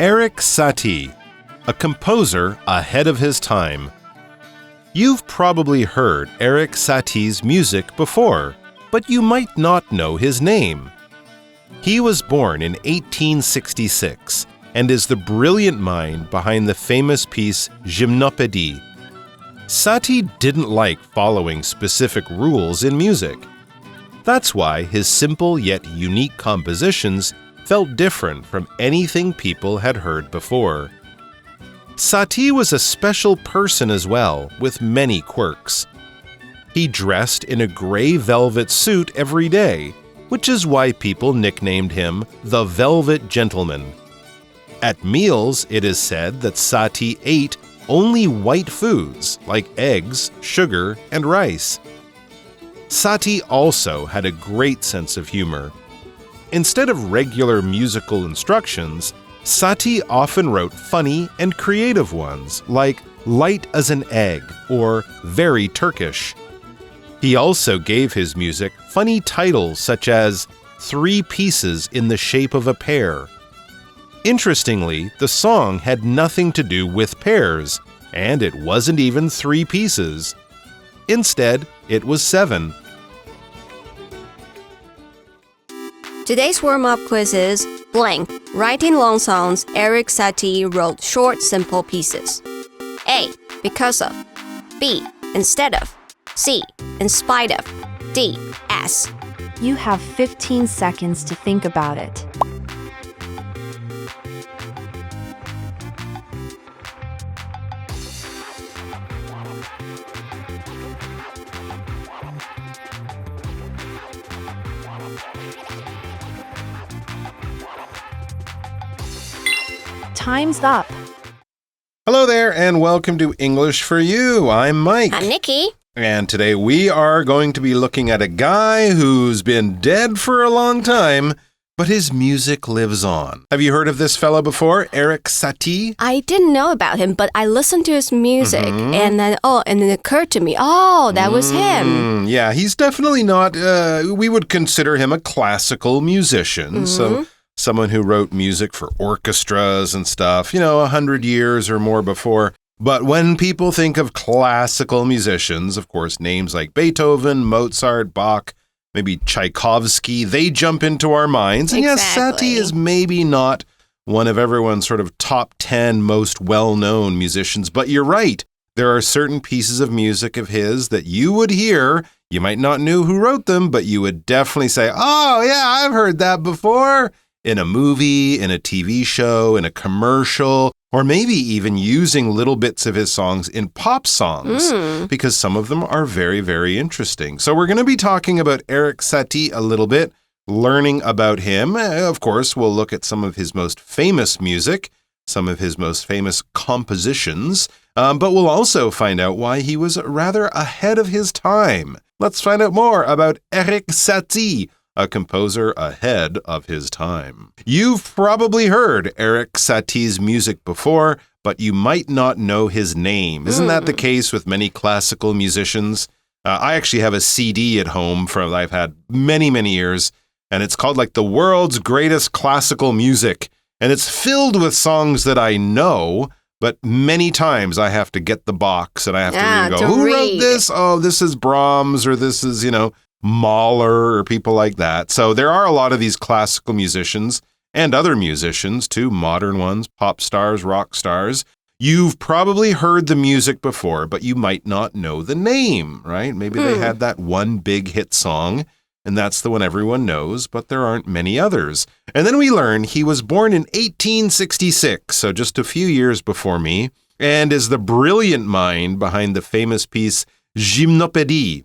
Erik Satie, a composer ahead of his time. You've probably heard Erik Satie's music before, but you might not know his name. He was born in 1866 and is the brilliant mind behind the famous piece Gymnopédie. Satie didn't like following specific rules in music. That's why his simple yet unique compositions felt different from anything people had heard before. Satie was a special person as well, with many quirks. He dressed in a gray velvet suit every day, which is why people nicknamed him the Velvet Gentleman. At meals, it is said that Satie ate only white foods like eggs, sugar, and rice. Satie also had a great sense of humor. Instead of regular musical instructions, Satie often wrote funny and creative ones like light as an egg or very Turkish. He also gave his music funny titles such as Three Pieces in the Shape of a Pear. Interestingly, the song had nothing to do with pears, and it wasn't even 3 pieces. Instead, it was 7. Today's warm-up quiz is blank. Writing long songs, Erik Satie wrote short, simple pieces. A. Because of. B. Instead of. C. In spite of. D. As. You have 15 seconds to think about it. Time's up. Hello there, and welcome to English for You. I'm Mike. I'm Nikki. And today we are going to be looking at a guy who's been dead for a long time, but his music lives on. Have you heard of this fellow before, Erik Satie? I didn't know about him, but I listened to his music, and then it occurred to me, that was him. Yeah, he's definitely not, we would consider him a classical musician, so someone who wrote music for orchestras and stuff, 100 years or more before. But when people think of classical musicians, of course, names like Beethoven, Mozart, Bach, maybe Tchaikovsky, they jump into our minds. And yes, Satie is maybe not one of everyone's sort of top 10 most well-known musicians, but you're right. There are certain pieces of music of his that you would hear. You might not know who wrote them, but you would definitely say, oh, yeah, I've heard that before. In a movie, in a TV show, in a commercial, or maybe even using little bits of his songs in pop songs, because some of them are very, very interesting. So we're going to be talking about Erik Satie a little bit, learning about him. Of course, we'll look at some of his most famous music, some of his most famous compositions, but we'll also find out why he was rather ahead of his time. Let's find out more about Erik Satie, a composer ahead of his time. You've probably heard Erik Satie's music before, but you might not know his name. Isn't that the case with many classical musicians? I actually have a CD at home I've had many, many years, and it's called like The World's Greatest Classical Music, and it's filled with songs that I know, but many times I have to get the box and I have to read and go, who wrote this? Oh, this is Brahms, or this is, Mahler or people like that. So there are a lot of these classical musicians and other musicians too, modern ones, pop stars, rock stars. You've probably heard the music before, but you might not know the name, right? Maybe they had that one big hit song, and that's the one everyone knows, but there aren't many others. And then we learn he was born in 1866, so just a few years before me, and is the brilliant mind behind the famous piece Gymnopédie.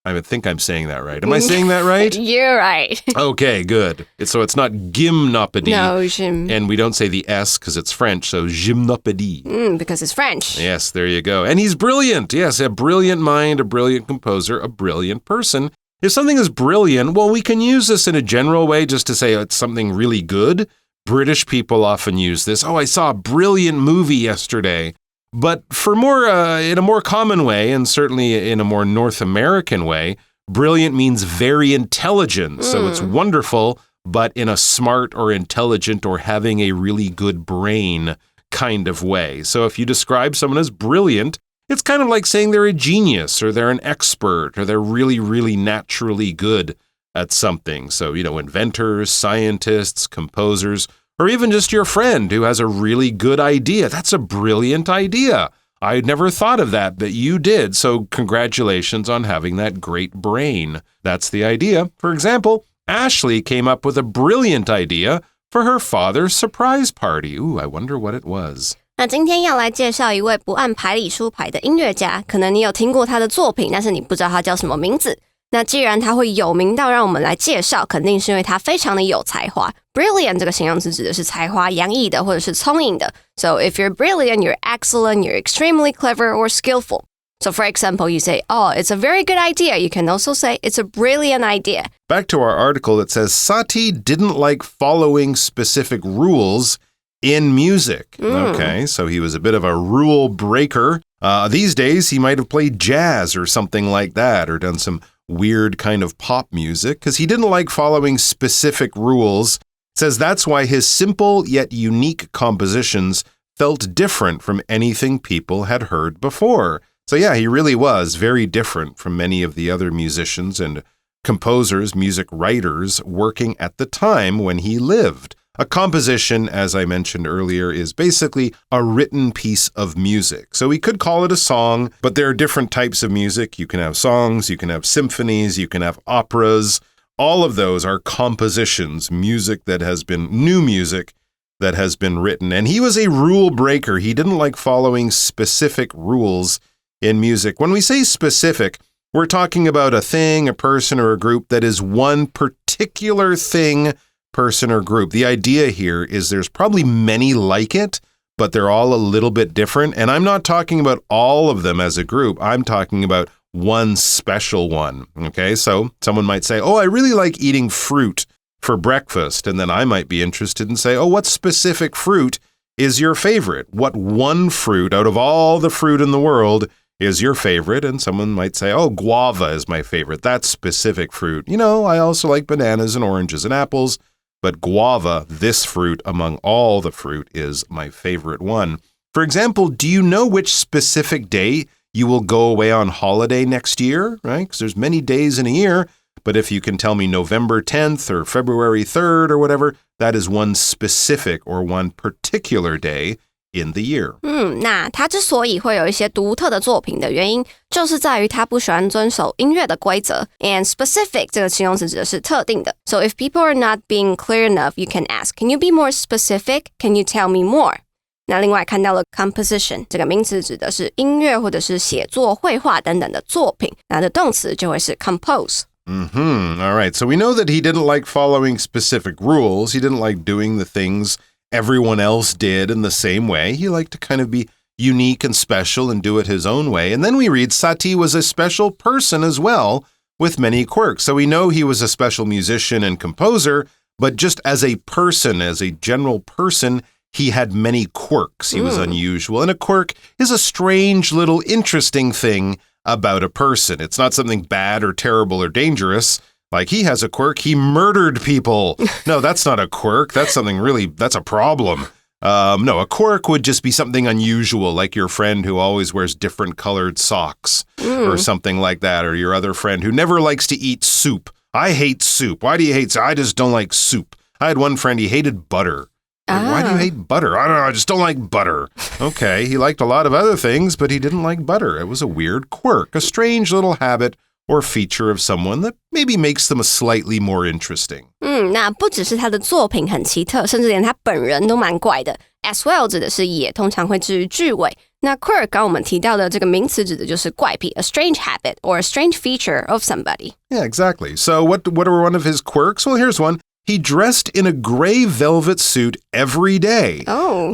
I would think I'm saying that right. Am I saying that right? You're right. Okay, good. So it's not gymnopédie. No, gym. And we don't say the S because it's French, so gymnopédie. Because it's French. Yes, there you go. And he's brilliant. Yes, a brilliant mind, a brilliant composer, a brilliant person. If something is brilliant, well, we can use this in a general way just to say it's something really good. British people often use this. Oh, I saw a brilliant movie yesterday. But for in a more common way, and certainly in a more North American way, brilliant means very intelligent. So it's wonderful, but in a smart or intelligent or having a really good brain kind of way. So if you describe someone as brilliant, it's kind of like saying they're a genius or they're an expert or they're really, really naturally good at something. So, inventors, scientists, composers, or even just your friend who has a really good idea. That's a brilliant idea. I'd never thought of that, but you did. So congratulations on having that great brain. That's the idea. For example, Ashley came up with a brilliant idea for her father's surprise party. Ooh, I wonder what it was. 那今天要来介绍一位不按牌理出牌的音乐家，可能你有听过他的作品，但是你不知道他叫什么名字。那既然他会有名到让我们来介绍，肯定是因为他非常的有才华。Brilliant 这个形容词指的是才华洋溢的或者是聪颖的。So if you're brilliant, you're excellent, you're extremely clever or skillful. So for example, you say, oh, it's a very good idea. You can also say, it's a brilliant idea. Back to our article, it says, Sati didn't like following specific rules in music. Okay, so he was a bit of a rule breaker. These days, he might have played jazz or something like that, or done some weird kind of pop music, because he didn't like following specific rules. It says that's why his simple yet unique compositions felt different from anything people had heard before. So yeah, he really was very different from many of the other musicians and composers, music writers working at the time when he lived. A composition, as I mentioned earlier, is basically a written piece of music. So we could call it a song, but there are different types of music. You can have songs, you can have symphonies, you can have operas. All of those are compositions, music that has been new music that has been written. And he was a rule breaker. He didn't like following specific rules in music. When we say specific, we're talking about a thing, a person, or a group that is one particular thing, person, or group. The idea here is there's probably many like it, but they're all a little bit different. And I'm not talking about all of them as a group. I'm talking about one special one. Okay, so someone might say, oh, I really like eating fruit for breakfast. And then I might be interested and say, oh, what specific fruit is your favorite? What one fruit out of all the fruit in the world is your favorite? And someone might say, oh, guava is my favorite. That's specific fruit. I also like bananas and oranges and apples, but guava, this fruit among all the fruit, is my favorite one. For example, do you know which specific day you will go away on holiday next year? Right? Because there's many days in a year, but if you can tell me November 10th or February 3rd or whatever, that is one specific or one particular day in the year. 那他之所以会有一些独特的作品的原因，就是在于他不喜欢遵守音乐的规则。And specific 这个形容词指的是特定的。So if people are not being clear enough, you can ask, can you be more specific? Can you tell me more? 那另外看到了 composition 这个名词指的是音乐或者是写作、绘画等等的作品，那的动词就会是 compose. All right. So we know that he didn't like following specific rules. He didn't like doing the things everyone else did in the same way. He liked to kind of be unique and special and do it his own way. And then we read Sati was a special person as well with many quirks. So we know he was a special musician and composer, but just as a person, as a general person, he had many quirks. He was unusual. And a quirk is a strange little interesting thing about a person. It's not something bad or terrible or dangerous. Like he has a quirk, he murdered people. No, that's not a quirk. That's something really, that's a problem. No, a quirk would just be something unusual, like your friend who always wears different colored socks or something like that, or your other friend who never likes to eat soup. I hate soup. Why do you hate soup? I just don't like soup. I had one friend, he hated butter. Like, why do you hate butter? I don't know, I just don't like butter. Okay, he liked a lot of other things, but he didn't like butter. It was a weird quirk, a strange little habit or feature of someone that maybe makes them a slightly more interesting. 那不只是他的作品很奇特，甚至连他本人都蛮怪的。As well 指的是也，通常会置于句尾。那 quirk 刚我们提到的这个名词指的就是怪癖 ，a strange habit or a strange feature of somebody. Yeah, exactly. So what are one of his quirks? Well, here's one. He dressed in a gray velvet suit every day,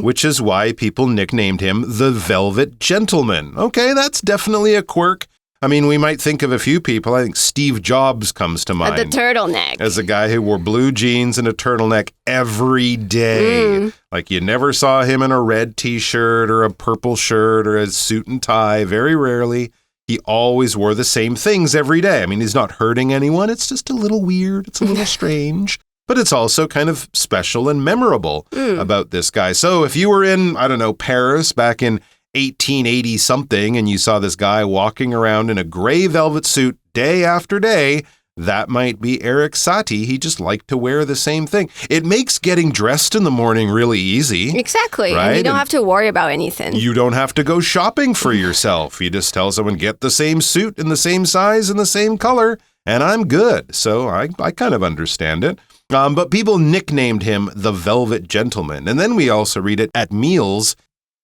which is why people nicknamed him the Velvet Gentleman. Okay, that's definitely a quirk. I mean, we might think of a few people. I think Steve Jobs comes to mind. The turtleneck. As a guy who wore blue jeans and a turtleneck every day. Like you never saw him in a red t-shirt or a purple shirt or a suit and tie. Very rarely. He always wore the same things every day. I mean, he's not hurting anyone. It's just a little weird. It's a little strange. but it's also kind of special and memorable about this guy. So if you were in, I don't know, Paris back in 1880 something and you saw this guy walking around in a gray velvet suit day after day, that might be Eric Satie. He just liked to wear the same thing. It makes getting dressed in the morning really easy. Exactly. Right? And you don't have to worry about anything. You don't have to go shopping for yourself. You just tell someone, get the same suit in the same size and the same color, and I'm good. So I kind of understand it. But people nicknamed him the Velvet Gentleman. And then we also read it at meals.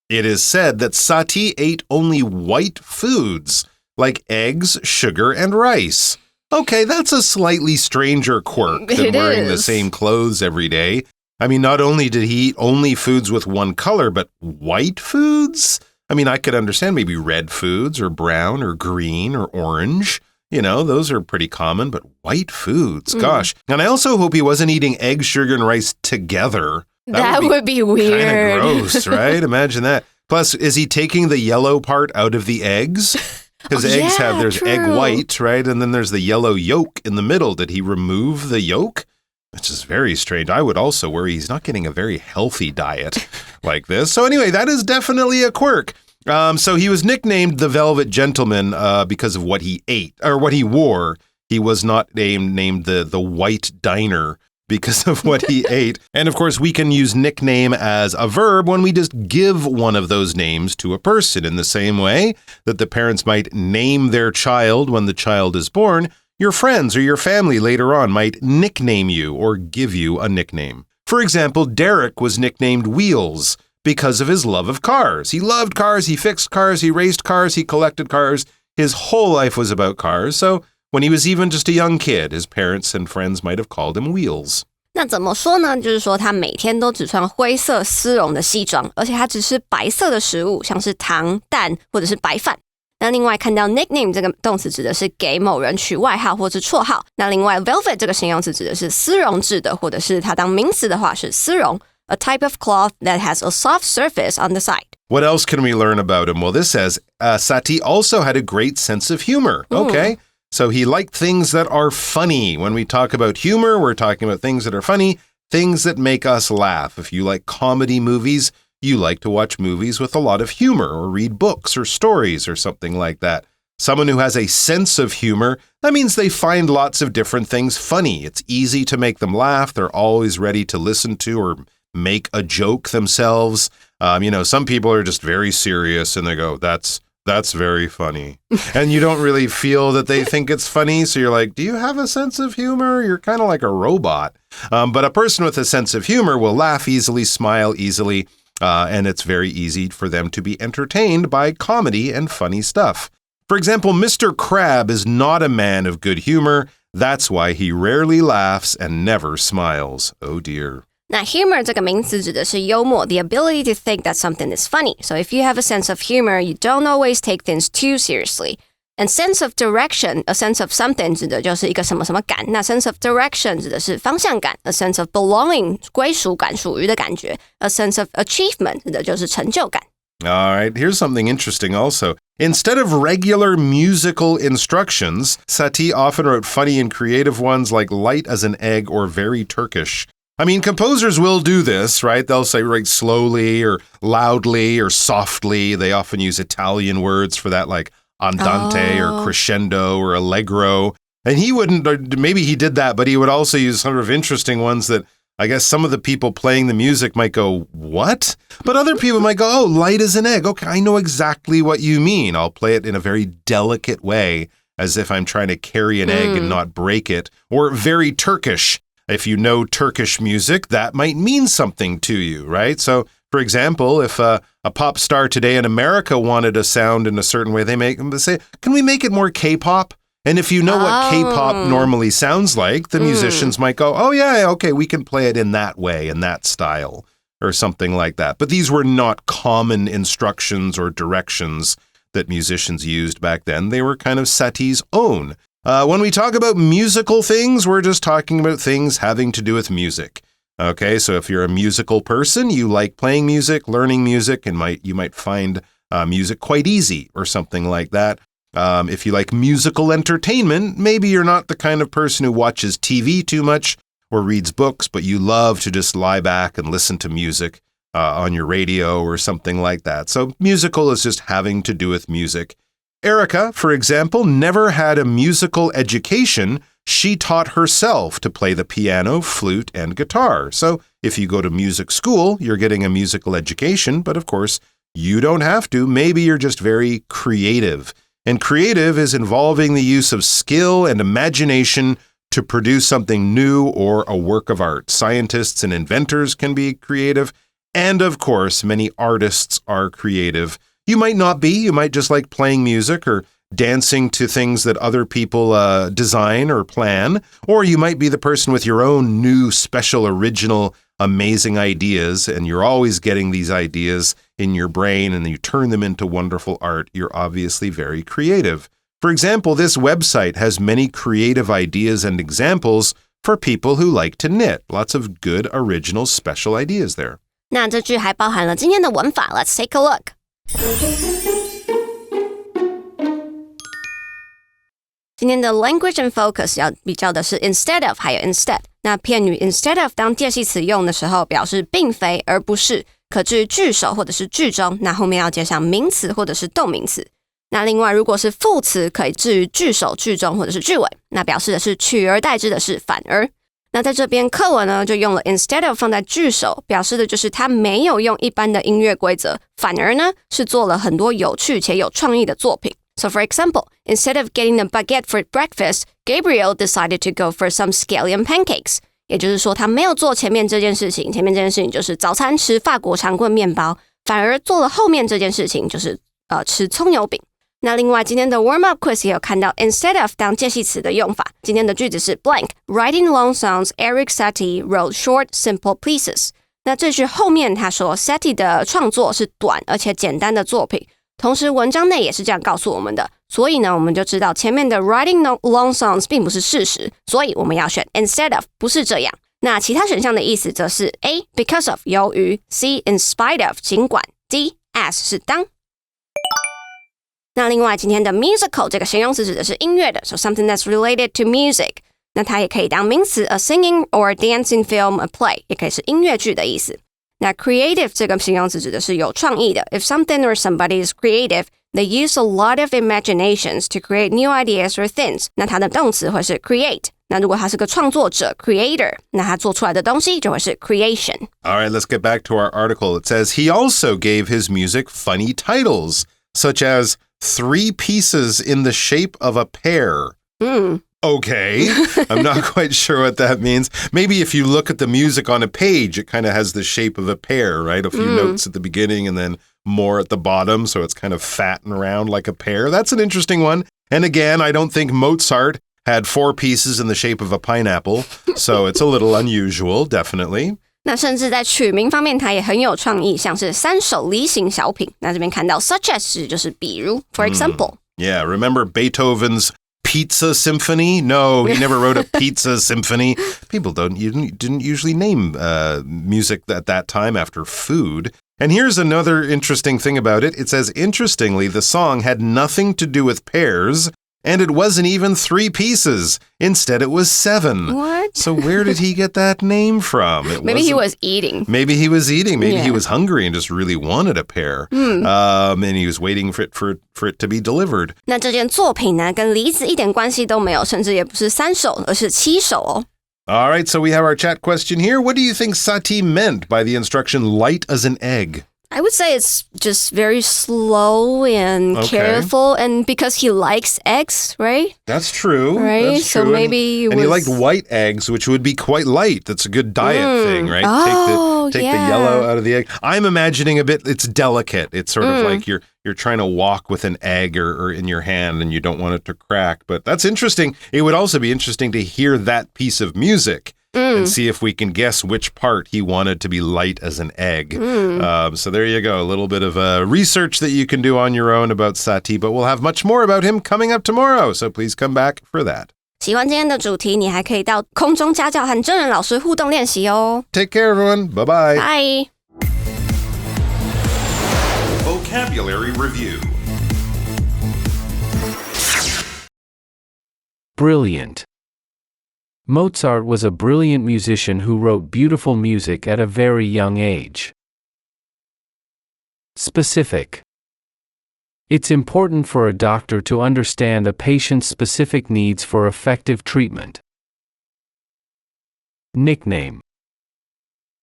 It is said that Satie ate only white foods, like eggs, sugar, and rice. Okay, that's a slightly stranger quirk than wearing the same clothes every day. I mean, not only did he eat only foods with one color, but white foods? I mean, I could understand maybe red foods or brown or green or orange. You know, those are pretty common, but white foods, gosh. And I also hope he wasn't eating eggs, sugar, and rice together. That would be weird. Kind of gross, right? Imagine that. Plus, is he taking the yellow part out of the eggs? Because eggs there's true. egg white, right? And then there's the yellow yolk in the middle. Did he remove the yolk? Which is very strange. I would also worry he's not getting a very healthy diet like this. So anyway, that is definitely a quirk. So he was nicknamed the Velvet Gentleman because of what he ate, or what he wore. He was not named the White Diner because of what he ate. And of course, we can use nickname as a verb when we just give one of those names to a person in the same way that the parents might name their child when the child is born. Your friends or your family later on might nickname you or give you a nickname. For example, Derek was nicknamed Wheels because of his love of cars. He loved cars, he fixed cars, he raced cars, he collected cars. His whole life was about cars. So when he was even just a young kid, his parents and friends might have called him Wheels. 那怎么说呢？就是说他每天都只穿灰色丝绒的西装，而且他只吃白色的食物，像是糖、蛋或者是白饭。那另外看到 nickname 这个动词指的是给某人取外号或是绰号。那另外 velvet 这个形容词指的是丝绒质的，或者是它当名词的话是丝绒。A type of cloth that has a soft surface on the side. What else can we learn about him? Well, this says Satie also had a great sense of humor. Okay. So he liked things that are funny. When we talk about humor, we're talking about things that are funny, things that make us laugh. If you like comedy movies, you like to watch movies with a lot of humor or read books or stories or something like that. Someone who has a sense of humor, that means they find lots of different things funny. It's easy to make them laugh. They're always ready to listen to or make a joke themselves. Some people are just very serious and they go, that's very funny. And you don't really feel that they think it's funny. So you're like, do you have a sense of humor? You're kind of like a robot. But a person with a sense of humor will laugh easily, smile easily, and it's very easy for them to be entertained by comedy and funny stuff. For example, Mr. Crab is not a man of good humor. That's why he rarely laughs and never smiles. Oh dear. 那 humor 这个名词指的是幽默 the ability to think that something is funny. So if you have a sense of humor, you don't always take things too seriously. And sense of direction, a sense of something 指的就是一个什么什么感。那 sense of direction 指的是方向感。A sense of belonging, 归属感、属于的感觉。A sense of achievement 指的就是成就感。All right, here's something interesting also. Instead of regular musical instructions, Satie often wrote funny and creative ones like light as an egg or very Turkish. I mean, composers will do this, right? They'll say write slowly or loudly or softly. They often use Italian words for that, like andante or crescendo or allegro. And he wouldn't, or maybe he did that, but he would also use sort of interesting ones that I guess some of the people playing the music might go, what? But other people might go, oh, light as an egg. Okay, I know exactly what you mean. I'll play it in a very delicate way, as if I'm trying to carry an egg and not break it. Or very Turkish. If you know Turkish music, that might mean something to you, right? So, for example, if a pop star today in America wanted a sound in a certain way, they say, can we make it more K-pop? And if you know what K-pop normally sounds like, the musicians might go, oh, yeah, okay, we can play it in that way, in that style, or something like that. But these were not common instructions or directions that musicians used back then. They were kind of Satie's own. When we talk about musical things, we're just talking about things having to do with music. Okay, so if you're a musical person, you like playing music, learning music, and you might find music quite easy or something like that. If you like musical entertainment, maybe you're not the kind of person who watches TV too much, or reads books, but you love to just lie back and listen to music on your radio or something like that. So musical is just having to do with music. Erica, for example, never had a musical education. She taught herself to play the piano, flute, and guitar. So if you go to music school, you're getting a musical education, but of course, you don't have to. Maybe you're just very creative. And creative is involving the use of skill and imagination to produce something new or a work of art. Scientists and inventors can be creative. And of course, many artists are creative. You might not be. You might just like playing music or dancing to things that other people design or plan. Or you might be the person with your own new, special, original, amazing ideas, and you're always getting these ideas in your brain and you turn them into wonderful art. You're obviously very creative. For example, this website has many creative ideas and examples for people who like to knit. Lots of good, original, special ideas there. 那这句还包含了今天的文法 Let's take a look. 今天的 language and focus 要比较的是 instead of 还有 instead。那片语 instead of 当介系词用的时候，表示并非而不是，可置于句首或者是句中，那后面要接上名词或者是动名词。那另外如果是副词，可以置于句首、句中或者是句尾，那表示的是取而代之的是反而。那在这边课文呢，就用了 instead of 放在句首，表示的就是他没有用一般的音乐规则，反而呢是做了很多有趣且有创意的作品。So for example, instead of getting a baguette for breakfast, Gabriel decided to go for some scallion pancakes. 也就是说，他没有做前面这件事情，前面这件事情就是早餐吃法国长棍面包，反而做了后面这件事情，就是吃葱油饼。那另外今天的 warm-up quiz 也有看到 instead of 当介系词的用法。今天的句子是 blank, writing long songs, Eric Satie wrote short, simple pieces. 那这句后面他说 Satie 的创作是短而且简单的作品，同时文章内也是这样告诉我们的，所以呢我们就知道前面的 writing long songs 并不是事实，所以我们要选 instead of 不是这样。那其他选项的意思则是 A, because of 由于 C, in spite of 尽管 D, as 是当。那另外今天的 musical 这个形容词指的是音乐的 so something that's related to music 那它也可以当名词 a singing or a dancing film a play 也可以是音乐剧的意思。那 creative 这个形容词指的是有创意的 if something or somebody is creative they use a lot of imaginations to create new ideas or things 那它的动词会是 create 那如果他是个创作者 creator 那他做出来的东西就会是 creation. All right, let's get back to our article. It says he also gave his music funny titles such as 3 pieces in the shape of a pear. Okay, I'm not quite sure what that means. Maybe if you look at the music on a page, it kind of has the shape of a pear, right? A few notes at the beginning and then more at the bottom, so it's kind of fat and round like a pear. That's an interesting one. And again, I don't think Mozart had 4 pieces in the shape of a pineapple, so it's a little unusual, definitely. 那甚至在取名方面他也很有创意，像是3首梨形小品，那这边看到 such as 就是比如 for example. Yeah, remember Beethoven's Pizza Symphony? No, he never wrote a pizza symphony. People didn't usually name music at that time after food. And here's another interesting thing about it. It says, interestingly, the song had nothing to do with pears, and it wasn't even 3 pieces. Instead, it was 7. What? So where did he get that name from? Maybe he was eating. Maybe he was eating. Maybe he was hungry and just really wanted a pear. And he was waiting for it to be delivered. 那这件作品呢，跟梨子一点关系都没有，甚至也不是3首，而是7首哦。All right, so we have our chat question here. What do you think Satie meant by the instruction light as an egg? I would say it's just very slow and careful, and because he likes eggs, right? That's true. Right? That's true. So maybe and he liked white eggs, which would be quite light. That's a good diet thing, right? Take the yellow out of the egg. I'm imagining a bit, it's delicate. It's sort of like you're trying to walk with an egg or in your hand and you don't want it to crack. But that's interesting. It would also be interesting to hear that piece of music. And see if we can guess which part he wanted to be light as an egg. So there you go. A little bit of research that you can do on your own about Satie, but we'll have much more about him coming up tomorrow. So please come back for that. 喜欢今天的主题，你还可以到空中家教和真人老师互动练习哦。 Take care, everyone. Bye-bye. Bye. Vocabulary Review. Brilliant. Mozart was a brilliant musician who wrote beautiful music at a very young age. Specific. It's important for a doctor to understand a patient's specific needs for effective treatment. Nickname.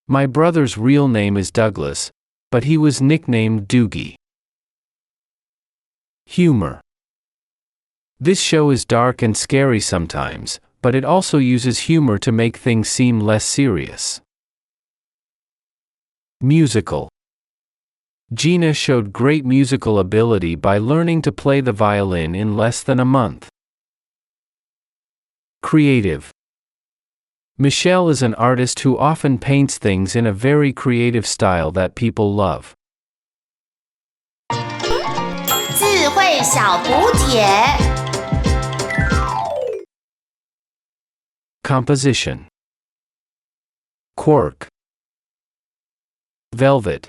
My brother's real name is Douglas, but he was nicknamed Doogie. Humor. This show is dark and scary sometimes, but it also uses humor to make things seem less serious. Musical. Gina showed great musical ability by learning to play the violin in less than a month. Creative. Michelle is an artist who often paints things in a very creative style that people love. 智慧小补帖 Composition. Quirk. Velvet.